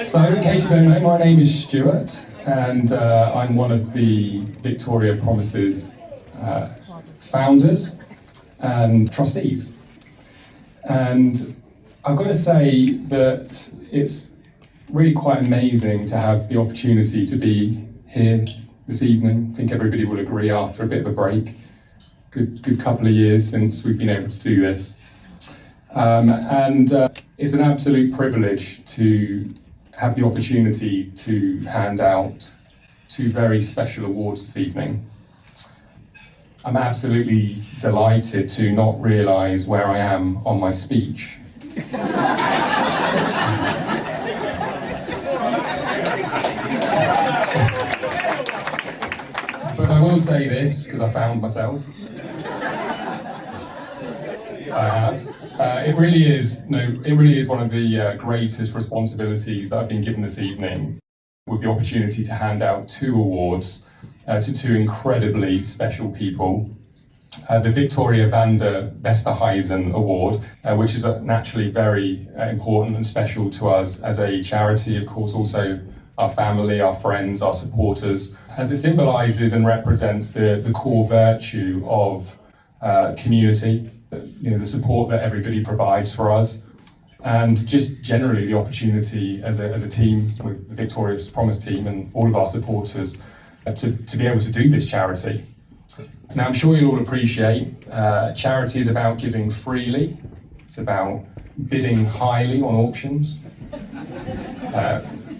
So, in case you don't know, my name is Stuart, and I'm one of the Victoria Promises founders and trustees. And I've got to say that it's really quite amazing to have the opportunity to be here this evening. I think everybody will agree after a bit of a break. Good couple of years since we've been able to do this. It's an absolute privilege to have the opportunity to hand out two very special awards this evening. I'm absolutely delighted to not realise where I am on my speech. But I will say this, because I found myself. I have. It really is one of the greatest responsibilities that I've been given this evening, with the opportunity to hand out two awards to two incredibly special people. The Victoria van der Vesterhuizen Award, which is naturally very important and special to us as a charity, of course also our family, our friends, our supporters, as it symbolises and represents the core virtue of community, the support that everybody provides for us, and just generally the opportunity as a team with the Victoria's Promise team and all of our supporters to be able to do this charity. Now, I'm sure you'll all appreciate charity is about giving freely. It's about bidding highly on auctions,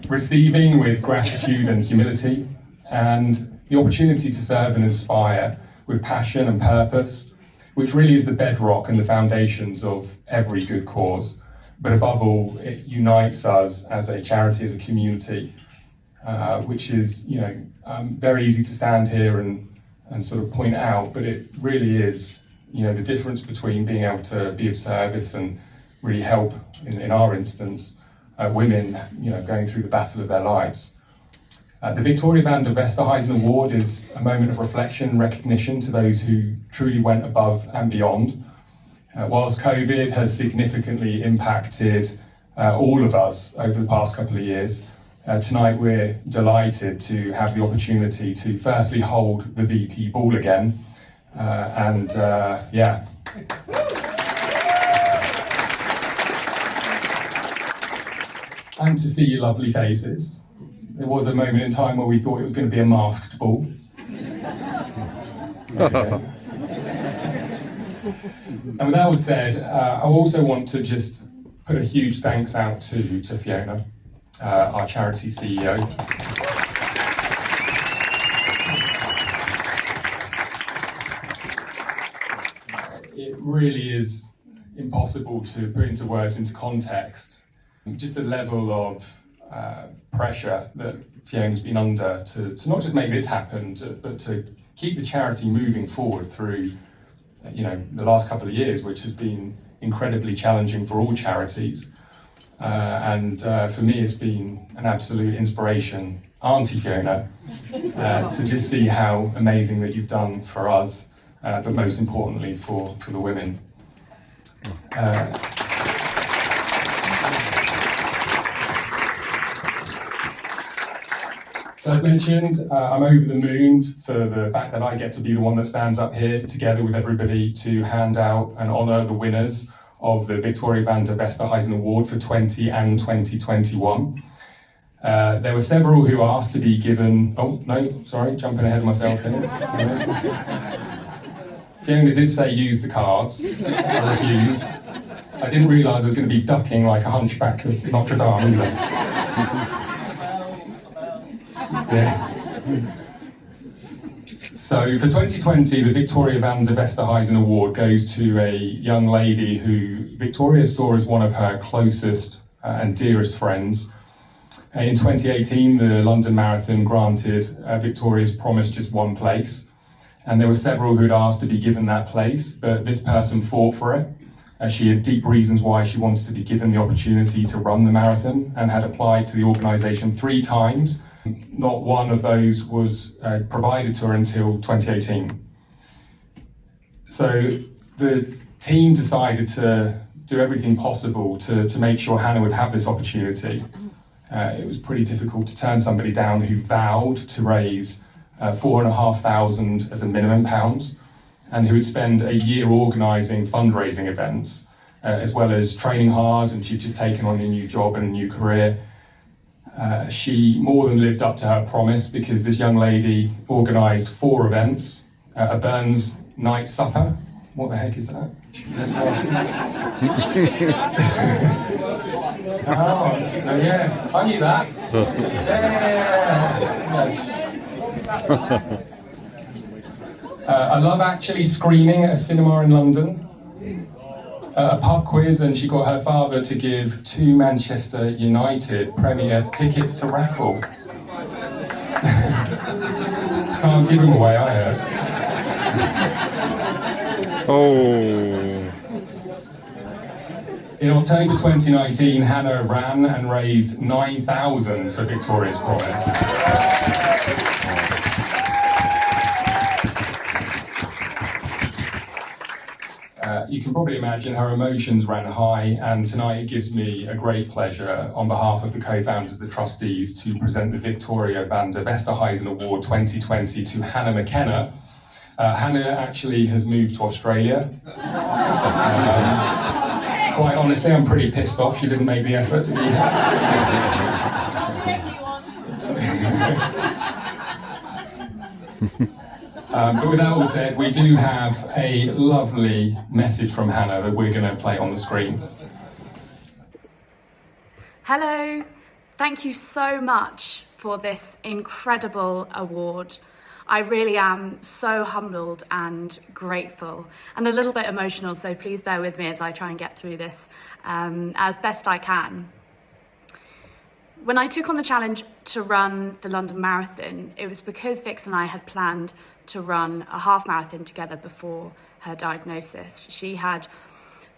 receiving with gratitude and humility, and the opportunity to serve and inspire with passion and purpose, which really is the bedrock and the foundations of every good cause. But above all, it unites us as a charity, as a community, which is, very easy to stand here and sort of point out, but it really is, the difference between being able to be of service and really help, in our instance, women, going through the battle of their lives. The Victoria van der Vesterhuizen Award is a moment of reflection and recognition to those who truly went above and beyond. Whilst COVID has significantly impacted all of us over the past couple of years, tonight we're delighted to have the opportunity to firstly hold the VP ball again, and to see your lovely faces. There was a moment in time where we thought it was going to be a masked ball. And with that all said, I also want to just put a huge thanks out to Fiona, our charity CEO. It really is impossible to put into words, into context, just the level of pressure that Fiona's been under to not just make this happen, but to keep the charity moving forward through, the last couple of years, which has been incredibly challenging for all charities. For me, it's been an absolute inspiration, Auntie Fiona, to just see how amazing that you've done for us, but most importantly for the women. So as mentioned, I'm over the moon for the fact that I get to be the one that stands up here together with everybody to hand out and honour the winners of the Victoria van der Vesterhuizen Award for 20 and 2021. There were several who asked to be given... Oh, no, sorry, jumping ahead of myself here. Fiona did say use the cards. I refused. I didn't realise I was going to be ducking like a hunchback of Notre Dame either. Yes. So for 2020, the Victoria van der Vesterhuizen Award goes to a young lady who Victoria saw as one of her closest and dearest friends. In 2018, the London Marathon granted Victoria's Promise just one place, and there were several who'd asked to be given that place, but this person fought for it. She had deep reasons why she wanted to be given the opportunity to run the marathon and had applied to the organisation 3 times. Not one of those was provided to her until 2018. So the team decided to do everything possible to make sure Hannah would have this opportunity. It was pretty difficult to turn somebody down who vowed to raise £4,500 as a minimum pounds, and who would spend a year organising fundraising events, as well as training hard, and she'd just taken on a new job and a new career. She more than lived up to her promise, because this young lady organised 4 events, a Burns night supper. What the heck is that? Oh, yeah, I knew that. I love actually screening at a cinema in London, a pub quiz, and she got her father to give 2 Manchester United Premier tickets to raffle. Can't give them away, I heard. Oh. In October 2019, Hannah ran and raised 9,000 for Victoria's Promise. You can probably imagine her emotions ran high, and tonight it gives me a great pleasure, on behalf of the co-founders, the trustees, to present the Victoria van der Westerhuizen Award 2020 to Hannah McKenna. Hannah actually has moved to Australia. Quite honestly, I'm pretty pissed off she didn't make the effort to be here. But with that all said, we do have a lovely message from Hannah that we're going to play on the screen. Hello, thank you so much for this incredible award. I really am so humbled and grateful, and a little bit emotional, so please bear with me as I try and get through this as best I can. When I took on the challenge to run the London Marathon, it was because Vix and I had planned to run a half marathon together before her diagnosis. She had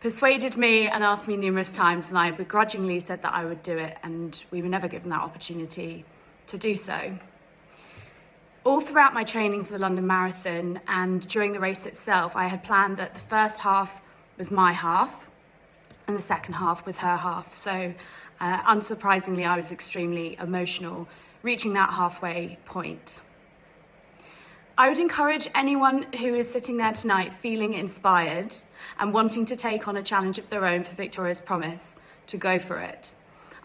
persuaded me and asked me numerous times, and I begrudgingly said that I would do it, and we were never given that opportunity to do so. All throughout my training for the London Marathon and during the race itself, I had planned that the first half was my half and the second half was her half. So unsurprisingly, I was extremely emotional reaching that halfway point. I would encourage anyone who is sitting there tonight feeling inspired and wanting to take on a challenge of their own for Victoria's Promise to go for it.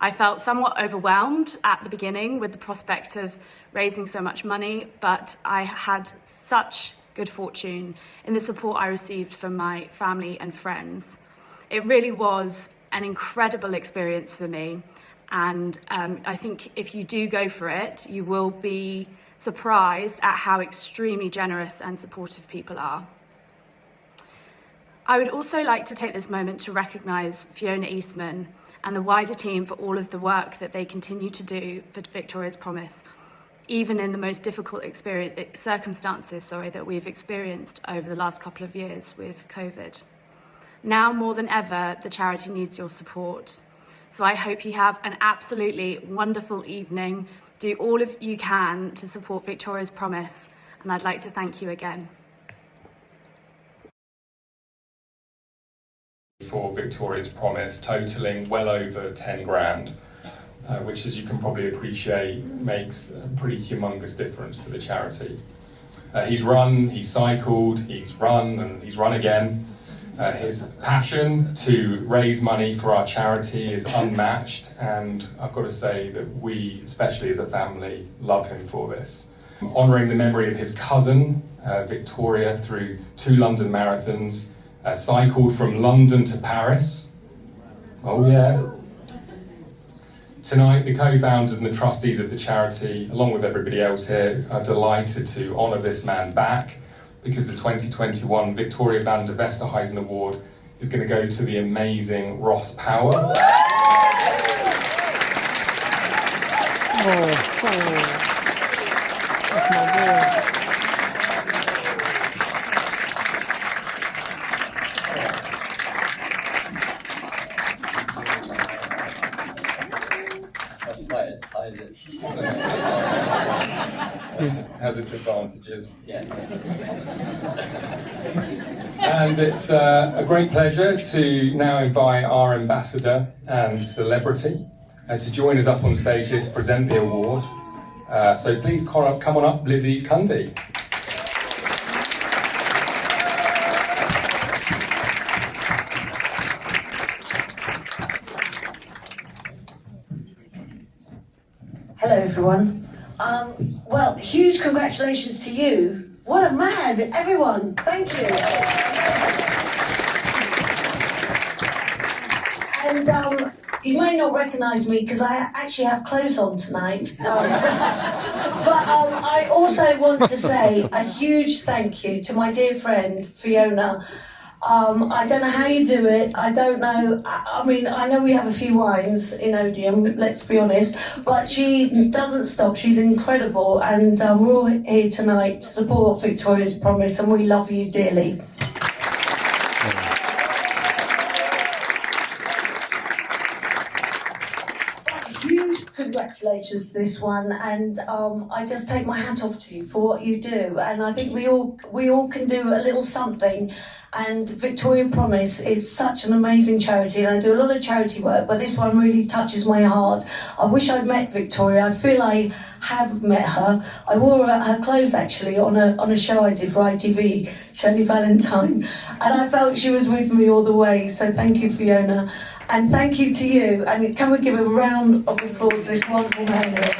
I felt somewhat overwhelmed at the beginning with the prospect of raising so much money, but I had such good fortune in the support I received from my family and friends. It really was an incredible experience for me, and I think if you do go for it, you will be surprised at how extremely generous and supportive people are. I would also like to take this moment to recognise Fiona Eastman and the wider team for all of the work that they continue to do for Victoria's Promise, even in the most difficult circumstances that we've experienced over the last couple of years with COVID. Now more than ever, the charity needs your support. So I hope you have an absolutely wonderful evening. Do all of you can to support Victoria's Promise, and I'd like to thank you again. For Victoria's Promise, totaling well over 10 grand, which, as you can probably appreciate, makes a pretty humongous difference to the charity. He's run, he's cycled, he's run, and he's run again. His passion to raise money for our charity is unmatched, and I've got to say that we, especially as a family, love him for this. Honouring the memory of his cousin, Victoria, through 2 London marathons, cycled from London to Paris. Oh yeah. Tonight, the co-founders and the trustees of the charity, along with everybody else here, are delighted to honour this man back, because the 2021 Victoria van der Westerhuizen Award is going to go to the amazing Ross Power. That's my boy. Has its advantages. Yeah. And it's a great pleasure to now invite our ambassador and celebrity, to join us up on stage here to present the award. So please come on up, Lizzie Cundy. Hello everyone. Well, huge congratulations to you. What a man, everyone. Thank you. And you may not recognise me because I actually have clothes on tonight. But I also want to say a huge thank you to my dear friend Fiona. I don't know how you do it. I don't know. I mean, I know we have a few wines in Odium, let's be honest, but she doesn't stop. She's incredible, and we're all here tonight to support Victoria's Promise, and we love you dearly. Huge congratulations this one, and I just take my hat off to you for what you do, and I think we all can do a little something. And Victoria Promise is such an amazing charity, and I do a lot of charity work, but this one really touches my heart. I wish I'd met Victoria. I feel I have met her. I wore her clothes actually on a show I did for ITV, Shirley Valentine, and I felt she was with me all the way. So thank you, Fiona, and thank you to you. And can we give a round of applause to this wonderful man here?